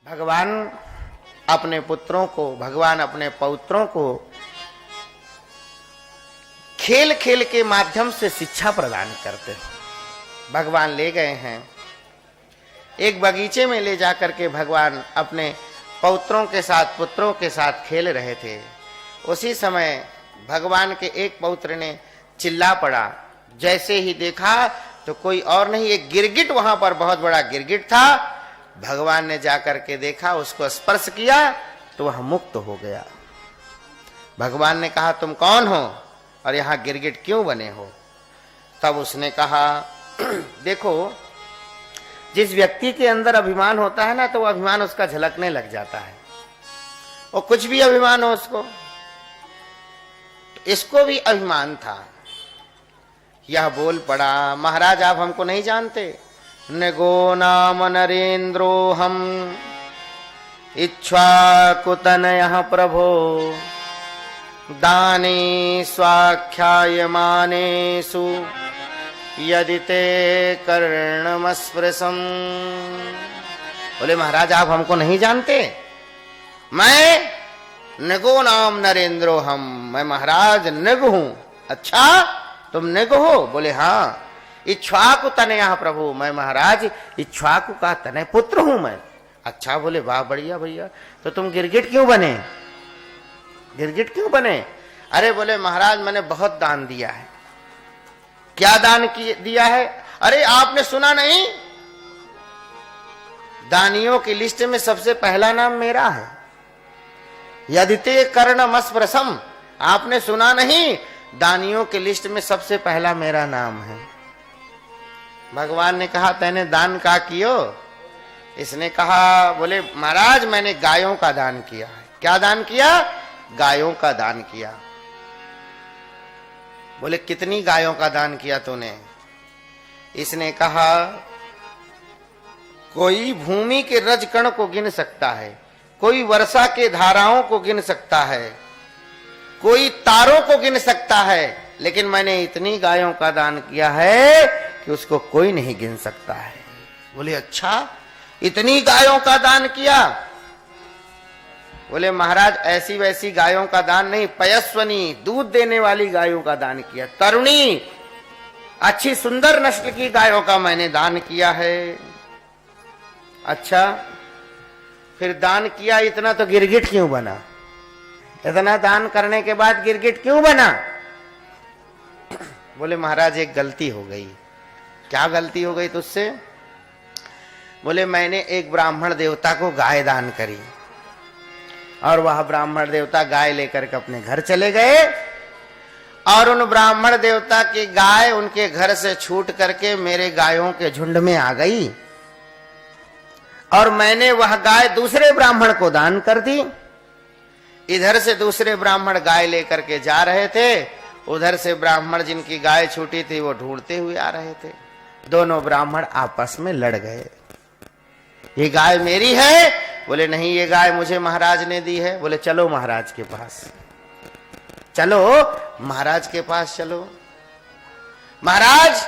भगवान अपने पुत्रों को, भगवान अपने पौत्रों को खेल खेल के माध्यम से शिक्षा प्रदान करते हैं। भगवान ले गए हैं एक बगीचे में, ले जाकर के भगवान अपने पौत्रों के साथ, पुत्रों के साथ खेल रहे थे। उसी समय भगवान के एक पौत्र ने चिल्ला पड़ा। जैसे ही देखा तो कोई और नहीं, एक गिरगिट, वहां पर बहुत बड़ा गिरगिट था। भगवान ने जाकर के देखा, उसको स्पर्श किया तो वह मुक्त हो गया। भगवान ने कहा, तुम कौन हो और यहां गिरगिट क्यों बने हो? तब उसने कहा, देखो, जिस व्यक्ति के अंदर अभिमान होता है ना, तो वो अभिमान उसका झलकने लग जाता है। और कुछ भी अभिमान हो उसको, तो इसको भी अभिमान था। यह बोल पड़ा, महाराज आप हमको नहीं जानते। नगो नाम नरेंद्रो हम इक्ष्वाकुतनयः प्रभो दाने स्वाख्यायमानेषु यदि ते कर्णमस्पृशम्। बोले, महाराज आप हमको नहीं जानते। मैं नगो नाम नरेंद्रो हम, मैं महाराज नग हूं। अच्छा, तुम नग हो? बोले, हाँ। इक्ष्वाकु तनयः प्रभु, मैं महाराज इक्ष्वाकु का तनय पुत्र हूं मैं। अच्छा, बोले, वाह, बढ़िया भैया। तो तुम गिरगिट क्यों बने? गिरगिट क्यों बने? अरे बोले, महाराज मैंने बहुत दान दिया है। क्या दान दिया है? अरे आपने सुना नहीं, दानियों की लिस्ट में सबसे पहला नाम मेरा है। यदि ते कर्णमस्पृशम्, आपने सुना नहीं, दानियों की लिस्ट में सबसे पहला मेरा नाम है। भगवान ने कहा, तैने दान का कियो? इसने कहा, बोले, महाराज मैंने गायों का दान किया है। क्या दान किया? गायों का दान किया। बोले, कितनी गायों का दान किया तूने? इसने कहा, कोई भूमि के रजकण को गिन सकता है, कोई वर्षा के धाराओं को गिन सकता है, कोई तारों को गिन सकता है, लेकिन मैंने इतनी गायों का दान किया है कि उसको कोई नहीं गिन सकता है। बोले, अच्छा, इतनी गायों का दान किया? बोले, महाराज ऐसी वैसी गायों का दान नहीं, पयस्वनी, दूध देने वाली गायों का दान किया। तरुणी, अच्छी सुंदर नस्ल की गायों का मैंने दान किया है। अच्छा, फिर दान किया इतना तो गिरगिट क्यों बना? इतना दान करने के बाद गिरगिट क्यों बना? बोले, महाराज एक गलती हो गई। क्या गलती हो गई तुझसे? बोले, मैंने एक ब्राह्मण देवता को गाय दान करी और वह ब्राह्मण देवता गाय लेकर के अपने घर चले गए, और उन ब्राह्मण देवता की गाय उनके घर से छूट करके मेरे गायों के झुंड में आ गई, और मैंने वह गाय दूसरे ब्राह्मण को दान कर दी। इधर से दूसरे ब्राह्मण गाय लेकर के जा रहे थे, उधर से ब्राह्मण जिनकी गाय छूटी थी वो ढूंढते हुए आ रहे थे। दोनों ब्राह्मण आपस में लड़ गए। ये गाय मेरी है? बोले, नहीं, ये गाय मुझे महाराज ने दी है। बोले, चलो महाराज के पास, चलो महाराज के पास चलो। महाराज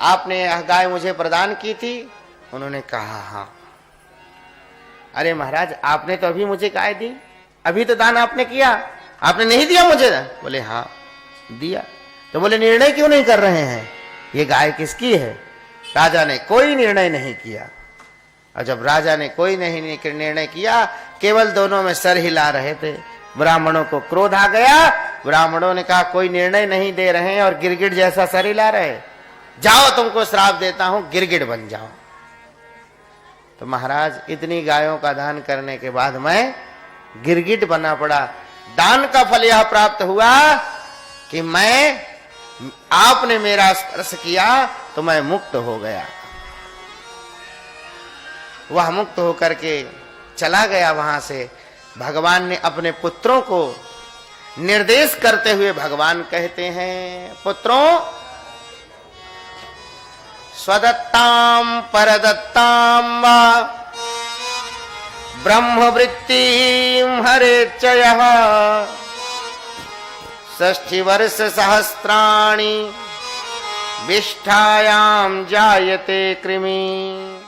आपने यह गाय मुझे प्रदान की थी? उन्होंने कहा, हाँ। अरे महाराज, आपने तो अभी मुझे गाय दी, अभी तो दान आपने किया, आपने नहीं दिया मुझे? बोले, हाँ दिया। तो बोले, निर्णय क्यों नहीं कर रहे हैं, ये गाय किसकी है? राजा ने कोई निर्णय नहीं किया। और जब राजा ने कोई नहीं निर्णय किया, केवल दोनों में सर हिला रहे थे। ब्राह्मणों को क्रोध आ गया। ब्राह्मणों ने कहा, कोई निर्णय नहीं दे रहे हैं और गिरगिट जैसा सर हिला रहे, जाओ तुमको श्राप देता हूं, गिरगिट बन जाओ। तो महाराज, इतनी गायों का दान करने के बाद मैं गिरगिट बना पड़ा। दान का फल यह प्राप्त हुआ कि आपने मेरा स्पर्श किया तो मैं मुक्त हो गया। वह मुक्त होकर के चला गया वहां से। भगवान ने अपने पुत्रों को निर्देश करते हुए भगवान कहते हैं, पुत्रों, स्वदत्ताम परदत्ताम वा ब्रह्मवृत्तिं हरेच्चयः 60 वर्ष सहस्राणि विष्ठायां जायते कृमि।